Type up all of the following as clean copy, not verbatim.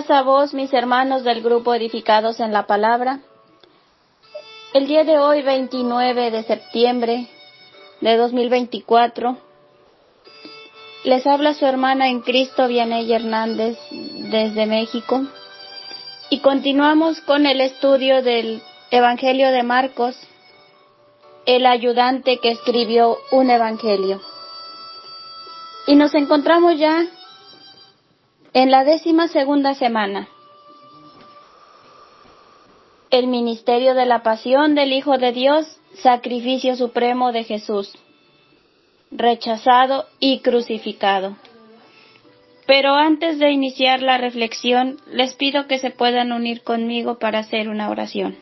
Paz a vos, mis hermanos del grupo Edificados en la Palabra. El día de hoy, 29 de septiembre de 2024, les habla su hermana en Cristo, Vianey Hernández, desde México. Y continuamos con el estudio del Evangelio de Marcos, el ayudante que escribió un evangelio. Y nos encontramos ya en la 12ª semana. El ministerio de la pasión del Hijo de Dios, sacrificio supremo de Jesús, rechazado y crucificado. Pero antes de iniciar la reflexión, les pido que se puedan unir conmigo para hacer una oración.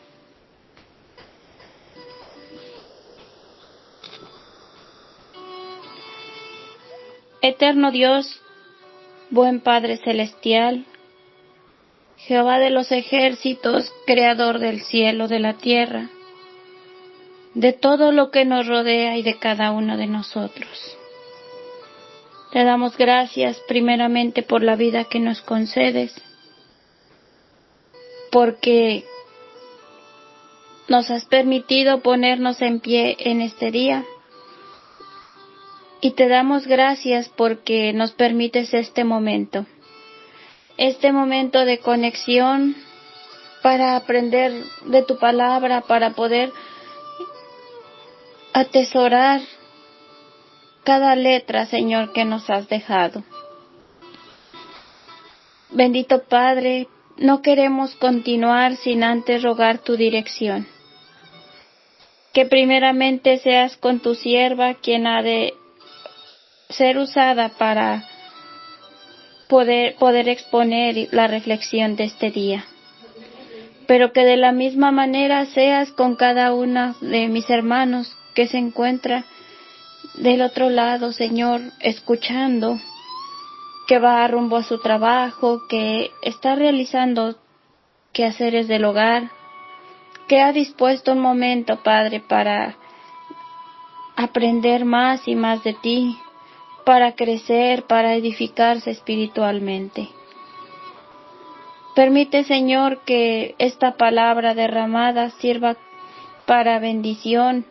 Eterno Dios, buen Padre Celestial, Jehová de los ejércitos, Creador del cielo, de la tierra, de todo lo que nos rodea y de cada uno de nosotros. Te damos gracias primeramente por la vida que nos concedes, porque nos has permitido ponernos en pie en este día. Y te damos gracias porque nos permites este momento de conexión para aprender de tu palabra, para poder atesorar cada letra, Señor, que nos has dejado. Bendito Padre, no queremos continuar sin antes rogar tu dirección. Que primeramente seas con tu sierva quien ha de ser usada para poder exponer la reflexión de este día. Pero que de la misma manera seas con cada uno de mis hermanos que se encuentra del otro lado, Señor, escuchando, que va rumbo a su trabajo, que está realizando quehaceres del hogar, que ha dispuesto un momento, Padre, para aprender más y más de ti, para crecer, para edificarse espiritualmente. Permite, Señor, que esta palabra derramada sirva para bendición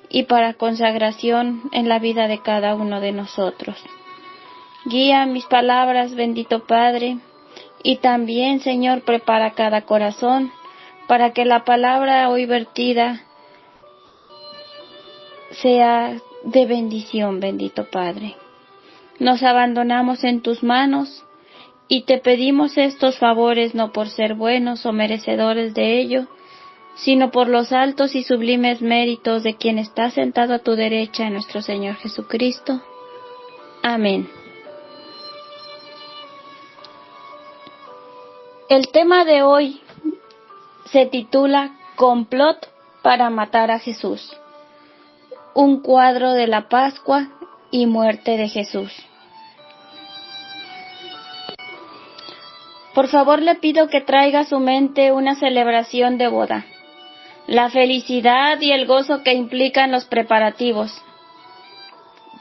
y para consagración en la vida de cada uno de nosotros. Guía mis palabras, bendito Padre, y también, Señor, prepara cada corazón para que la palabra hoy vertida sea de bendición, bendito Padre. Nos abandonamos en tus manos y te pedimos estos favores no por ser buenos o merecedores de ello, sino por los altos y sublimes méritos de quien está sentado a tu derecha, nuestro Señor Jesucristo. Amén. El tema de hoy se titula Complot para matar a Jesús. Un cuadro de la Pascua y muerte de Jesús. Por favor, le pido que traiga a su mente una celebración de boda, la felicidad y el gozo que implican los preparativos.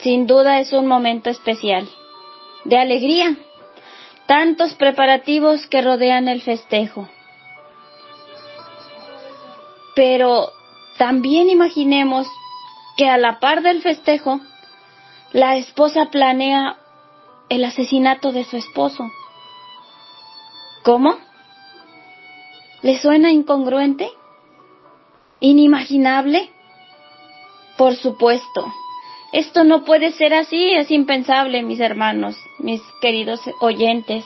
Sin duda es un momento especial, de alegría, tantos preparativos que rodean el festejo. Pero también imaginemos que a la par del festejo, la esposa planea el asesinato de su esposo. ¿Cómo? ¿Le suena incongruente? ¿Inimaginable? Por supuesto. Esto no puede ser así, es impensable, mis hermanos, mis queridos oyentes.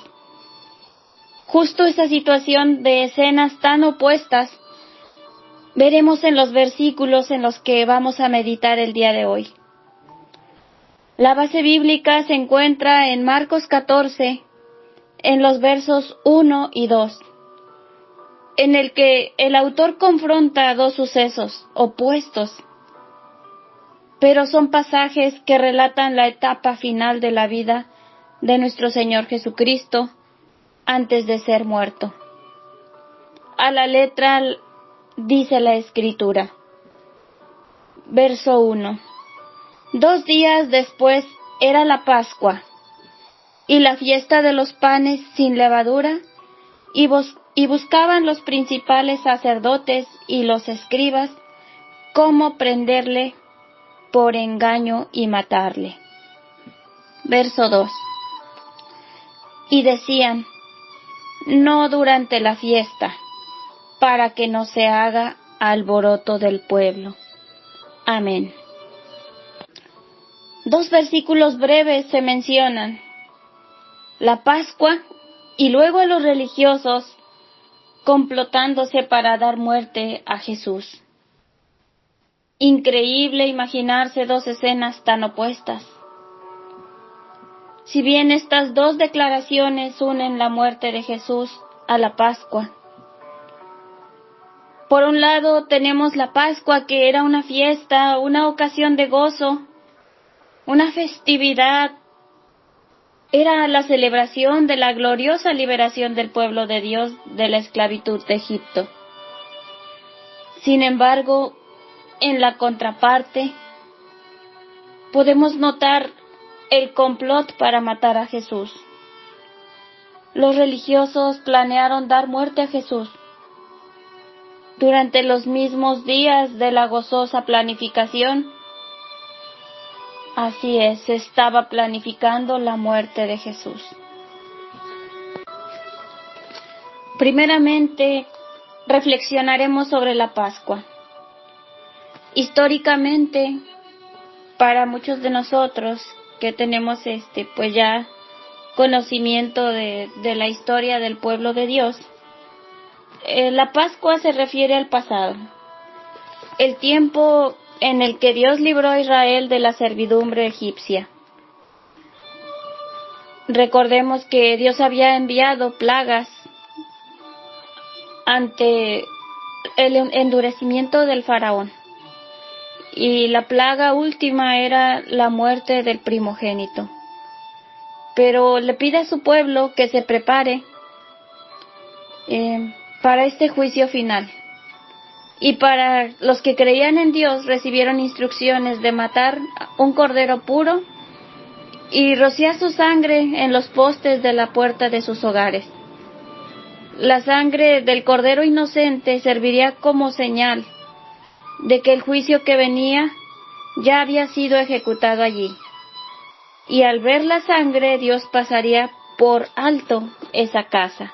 Justo esa situación de escenas tan opuestas veremos en los versículos en los que vamos a meditar el día de hoy. La base bíblica se encuentra en Marcos 14, en los versos 1 y 2, en el que el autor confronta dos sucesos opuestos, pero son pasajes que relatan la etapa final de la vida de nuestro Señor Jesucristo antes de ser muerto. A la letra dice la Escritura. Verso 1. 2 días después era la Pascua y la fiesta de los panes sin levadura, y buscaban los principales sacerdotes y los escribas cómo prenderle por engaño y matarle. Verso 2. Y decían: no durante la fiesta, para que no se haga alboroto del pueblo. Amén. 2 versículos breves se mencionan: la Pascua y luego a los religiosos complotándose para dar muerte a Jesús. Increíble imaginarse 2 escenas tan opuestas. Si bien estas 2 declaraciones unen la muerte de Jesús a la Pascua. Por un lado tenemos la Pascua, que era una fiesta, una ocasión de gozo, una festividad. Era la celebración de la gloriosa liberación del pueblo de Dios de la esclavitud de Egipto. Sin embargo, en la contraparte, podemos notar el complot para matar a Jesús. Los religiosos planearon dar muerte a Jesús durante los mismos días de la gozosa planificación. Así es, se estaba planificando la muerte de Jesús. Primeramente, reflexionaremos sobre la Pascua. Históricamente, para muchos de nosotros que tenemos pues ya conocimiento de la historia del pueblo de Dios, la Pascua se refiere al pasado, el tiempo en el que Dios libró a Israel de la servidumbre egipcia. Recordemos que Dios había enviado plagas ante el endurecimiento del faraón, y la plaga última era la muerte del primogénito. Pero le pide a su pueblo que se prepare para este juicio final. Y para los que creían en Dios, recibieron instrucciones de matar un cordero puro y rociar su sangre en los postes de la puerta de sus hogares. La sangre del cordero inocente serviría como señal de que el juicio que venía ya había sido ejecutado allí. Y al ver la sangre, Dios pasaría por alto esa casa.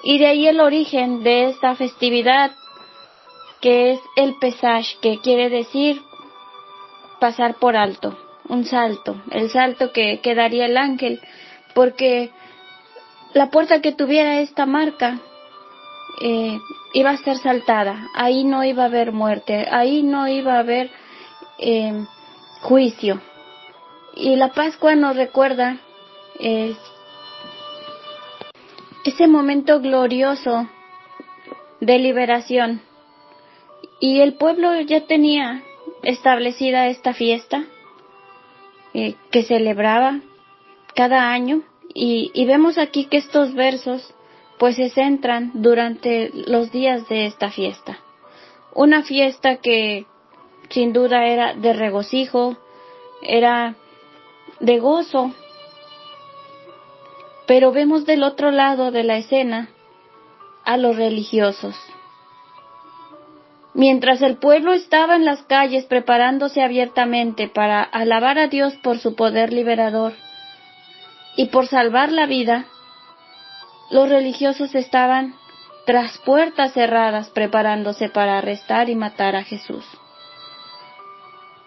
Y de ahí el origen de esta festividad, que es el Pesaj, que quiere decir pasar por alto, un salto, el salto que daría el ángel, porque la puerta que tuviera esta marca iba a ser saltada, ahí no iba a haber muerte, ahí no iba a haber juicio. Y la Pascua nos recuerda ese momento glorioso de liberación. Y el pueblo ya tenía establecida esta fiesta que celebraba cada año, y vemos aquí que estos versos pues se centran durante los días de esta fiesta. Una fiesta que sin duda era de regocijo, era de gozo, pero vemos del otro lado de la escena a los religiosos. Mientras el pueblo estaba en las calles preparándose abiertamente para alabar a Dios por su poder liberador y por salvar la vida, los religiosos estaban tras puertas cerradas preparándose para arrestar y matar a Jesús.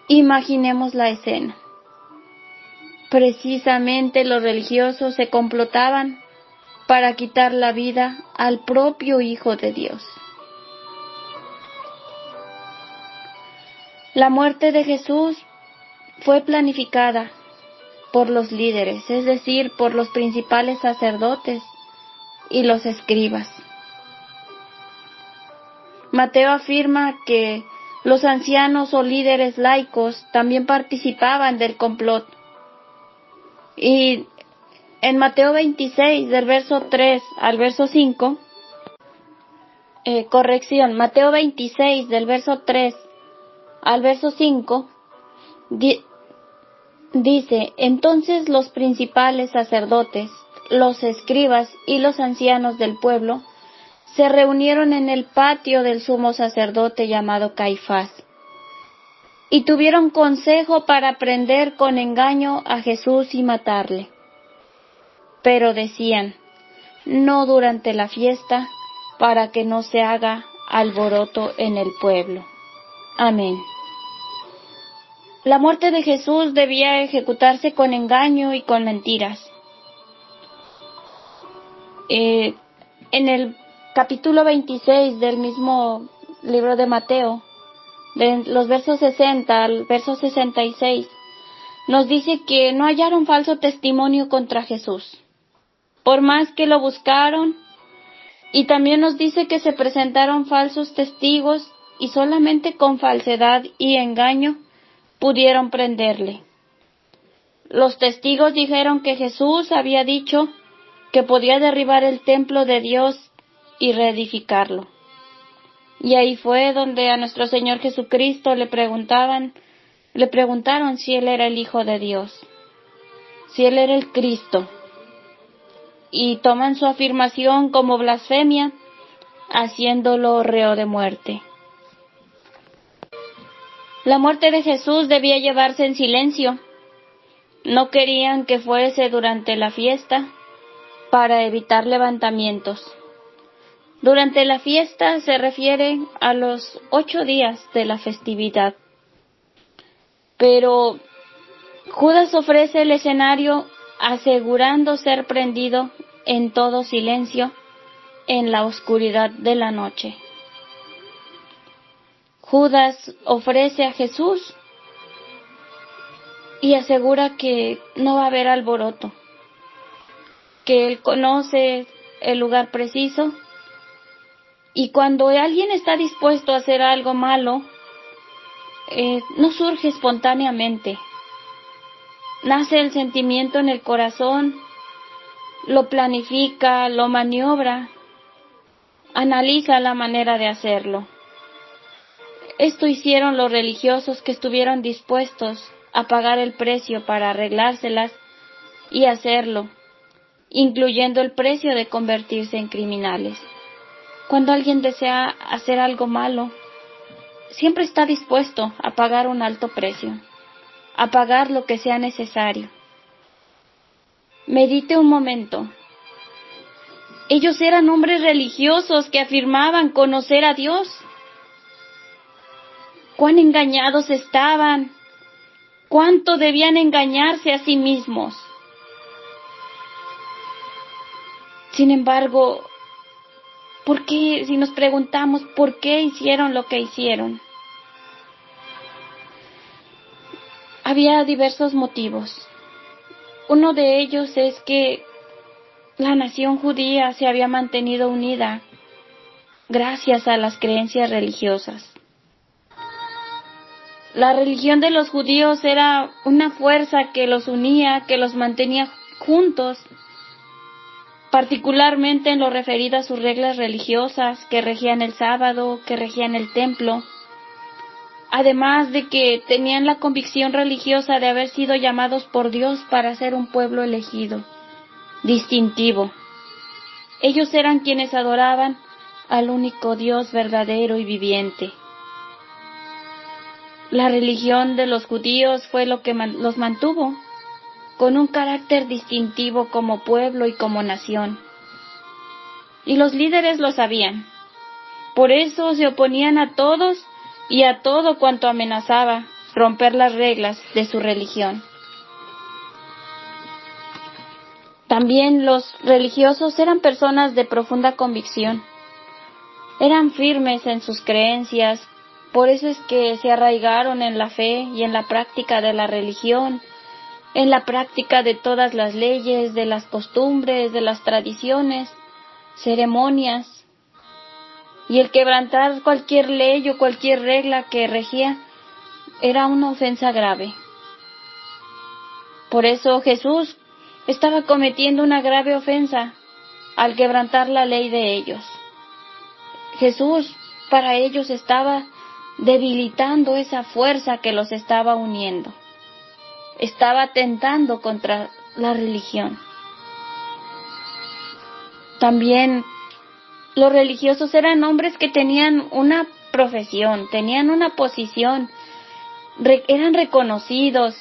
Imaginemos la escena. Precisamente los religiosos se complotaban para quitar la vida al propio Hijo de Dios. La muerte de Jesús fue planificada por los líderes, es decir, por los principales sacerdotes y los escribas. Mateo afirma que los ancianos o líderes laicos también participaban del complot. Y en Mateo 26, del verso 3 al verso 5, Mateo 26, del verso 3 al verso 5, dice: entonces los principales sacerdotes los escribas y los ancianos del pueblo se reunieron en el patio del sumo sacerdote llamado Caifás, y tuvieron consejo para prender con engaño a Jesús y matarle. Pero decían: no durante la fiesta, para que no se haga alboroto en el pueblo. Amén. La muerte de Jesús debía ejecutarse con engaño y con mentiras. En el capítulo 26 del mismo libro de Mateo, de los versos 60 al verso 66, nos dice que no hallaron falso testimonio contra Jesús, por más que lo buscaron, y también nos dice que se presentaron falsos testigos y solamente con falsedad y engaño pudieron prenderle. Los testigos dijeron que Jesús había dicho que podía derribar el templo de Dios y reedificarlo. Y ahí fue donde a nuestro Señor Jesucristo le preguntaron si Él era el Hijo de Dios, si Él era el Cristo. Y toman su afirmación como blasfemia, haciéndolo reo de muerte. La muerte de Jesús debía llevarse en silencio. No querían que fuese durante la fiesta para evitar levantamientos. Durante la fiesta se refiere a los 8 días de la festividad. Pero Judas ofrece el escenario asegurando ser prendido en todo silencio en la oscuridad de la noche. Judas ofrece a Jesús y asegura que no va a haber alboroto, que él conoce el lugar preciso, y cuando alguien está dispuesto a hacer algo malo, no surge espontáneamente. Nace el sentimiento en el corazón, lo planifica, lo maniobra, analiza la manera de hacerlo. Esto hicieron los religiosos que estuvieron dispuestos a pagar el precio para arreglárselas y hacerlo, incluyendo el precio de convertirse en criminales. Cuando alguien desea hacer algo malo, siempre está dispuesto a pagar un alto precio, a pagar lo que sea necesario. Medite un momento. Ellos eran hombres religiosos que afirmaban conocer a Dios. Cuán engañados estaban, cuánto debían engañarse a sí mismos. Sin embargo, ¿por qué, si nos preguntamos por qué hicieron lo que hicieron? Había diversos motivos. Uno de ellos es que la nación judía se había mantenido unida gracias a las creencias religiosas. La religión de los judíos era una fuerza que los unía, que los mantenía juntos, particularmente en lo referido a sus reglas religiosas que regían el sábado, que regían el templo, además de que tenían la convicción religiosa de haber sido llamados por Dios para ser un pueblo elegido, distintivo. Ellos eran quienes adoraban al único Dios verdadero y viviente. La religión de los judíos fue lo que los mantuvo, con un carácter distintivo como pueblo y como nación. Y los líderes lo sabían. Por eso se oponían a todos y a todo cuanto amenazaba romper las reglas de su religión. También los religiosos eran personas de profunda convicción. Eran firmes en sus creencias, por eso es que se arraigaron en la fe y en la práctica de la religión, en la práctica de todas las leyes, de las costumbres, de las tradiciones, ceremonias. Y el quebrantar cualquier ley o cualquier regla que regía era una ofensa grave. Por eso Jesús estaba cometiendo una grave ofensa al quebrantar la ley de ellos. Jesús para ellos estaba debilitando esa fuerza que los estaba uniendo. Estaba atentando contra la religión. También los religiosos eran hombres que tenían una profesión, tenían una posición, eran reconocidos,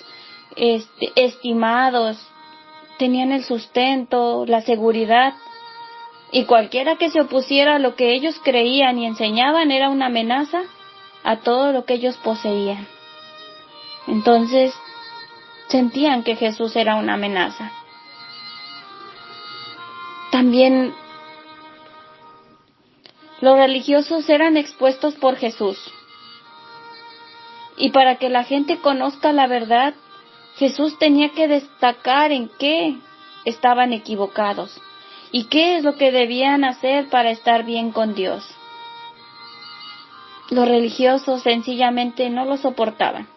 estimados, tenían el sustento, la seguridad, y cualquiera que se opusiera a lo que ellos creían y enseñaban era una amenaza a todo lo que ellos poseían. Entonces, sentían que Jesús era una amenaza. También los religiosos eran expuestos por Jesús. Y para que la gente conozca la verdad, Jesús tenía que destacar en qué estaban equivocados y qué es lo que debían hacer para estar bien con Dios. Los religiosos sencillamente no lo soportaban.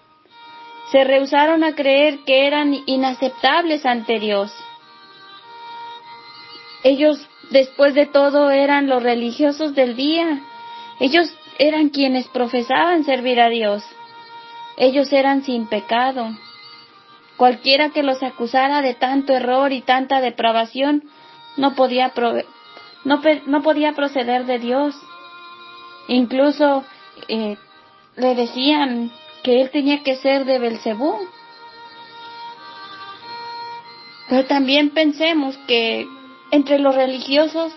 Se rehusaron a creer que eran inaceptables ante Dios. Ellos, después de todo, eran los religiosos del día. Ellos eran quienes profesaban servir a Dios. Ellos eran sin pecado. Cualquiera que los acusara de tanto error y tanta depravación no podía proceder de Dios. Incluso le decían que él tenía que ser de Belcebú. Pero también pensemos que entre los religiosos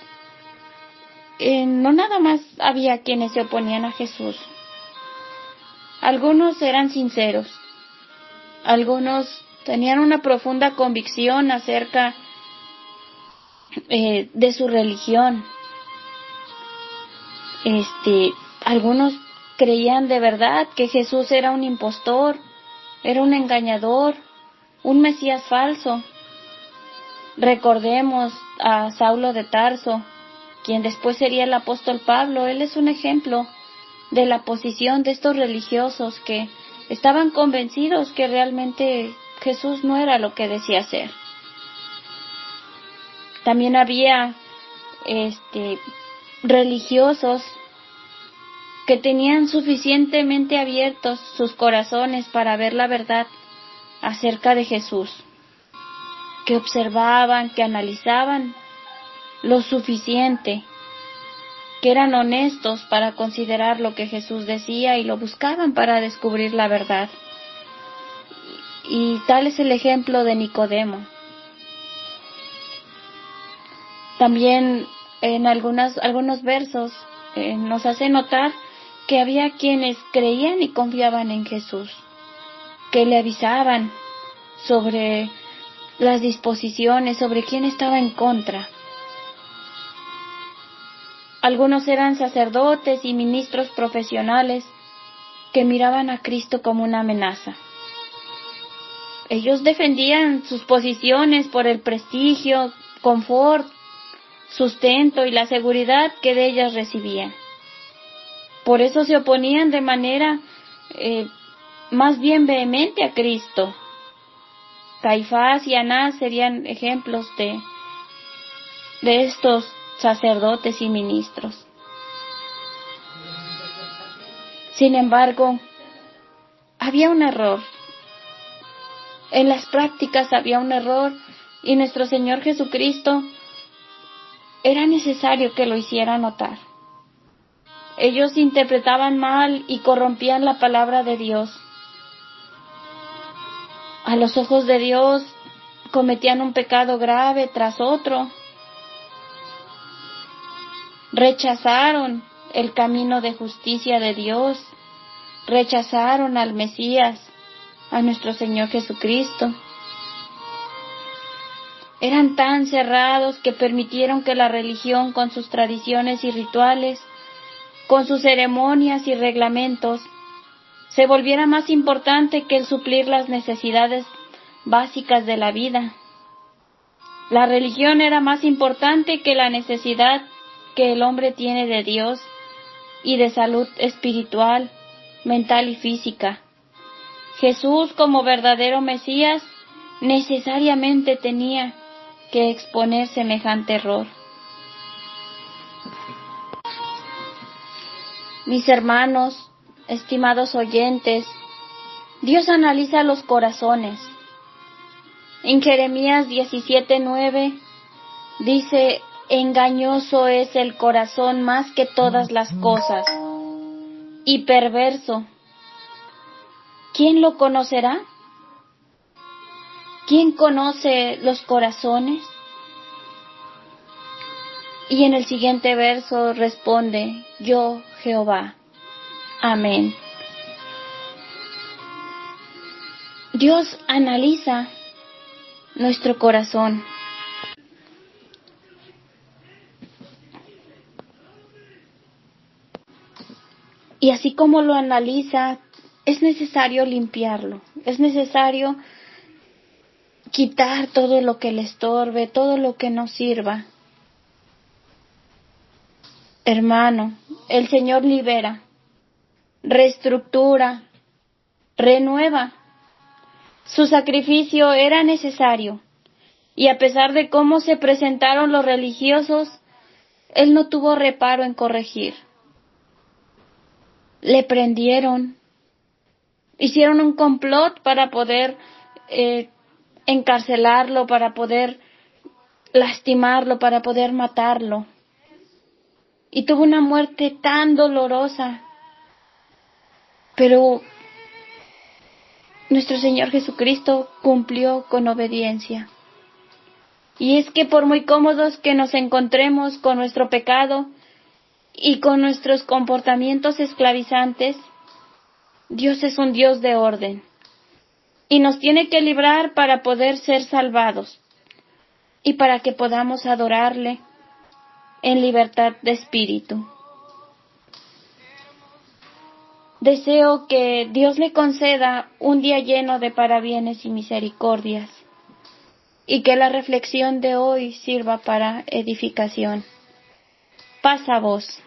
no nada más había quienes se oponían a Jesús. Algunos eran sinceros, algunos tenían una profunda convicción acerca de su religión. Algunos creían de verdad que Jesús era un impostor, era un engañador, un Mesías falso. Recordemos a Saulo de Tarso, quien después sería el apóstol Pablo. Él es un ejemplo de la posición de estos religiosos que estaban convencidos que realmente Jesús no era lo que decía ser. También había religiosos que tenían suficientemente abiertos sus corazones para ver la verdad acerca de Jesús, que observaban, que analizaban lo suficiente, que eran honestos para considerar lo que Jesús decía y lo buscaban para descubrir la verdad. Y tal es el ejemplo de Nicodemo. También en algunos versos nos hace notar que había quienes creían y confiaban en Jesús, que le avisaban sobre las disposiciones, sobre quién estaba en contra. Algunos eran sacerdotes y ministros profesionales que miraban a Cristo como una amenaza. Ellos defendían sus posiciones por el prestigio, confort, sustento y la seguridad que de ellas recibían. Por eso se oponían de manera más bien vehemente a Cristo. Caifás y Anás serían ejemplos de estos sacerdotes y ministros. Sin embargo, había un error. En las prácticas había un error y nuestro Señor Jesucristo era necesario que lo hiciera notar. Ellos interpretaban mal y corrompían la palabra de Dios. A los ojos de Dios cometían un pecado grave tras otro. Rechazaron el camino de justicia de Dios. Rechazaron al Mesías, a nuestro Señor Jesucristo. Eran tan cerrados que permitieron que la religión, con sus tradiciones y rituales, con sus ceremonias y reglamentos, se volviera más importante que el suplir las necesidades básicas de la vida. La religión era más importante que la necesidad que el hombre tiene de Dios y de salud espiritual, mental y física. Jesús, como verdadero Mesías, necesariamente tenía que exponer semejante error. Mis hermanos, estimados oyentes, Dios analiza los corazones. En Jeremías 17:9 dice: Engañoso es el corazón más que todas las cosas, y perverso. ¿Quién lo conocerá? ¿Quién conoce los corazones? Y en el siguiente verso responde, yo, Jehová. Amén. Dios analiza nuestro corazón. Y así como lo analiza, es necesario limpiarlo, es necesario quitar todo lo que le estorbe, todo lo que no sirva. Hermano, el Señor libera, reestructura, renueva. Su sacrificio era necesario, y a pesar de cómo se presentaron los religiosos, Él no tuvo reparo en corregir. Le prendieron, hicieron un complot para poder encarcelarlo, para poder lastimarlo, para poder matarlo. Y tuvo una muerte tan dolorosa. Pero nuestro Señor Jesucristo cumplió con obediencia. Y es que por muy cómodos que nos encontremos con nuestro pecado y con nuestros comportamientos esclavizantes, Dios es un Dios de orden. Y nos tiene que librar para poder ser salvados. Y para que podamos adorarle en libertad de espíritu. Deseo que Dios le conceda un día lleno de parabienes y misericordias, y que la reflexión de hoy sirva para edificación. Paz a vos.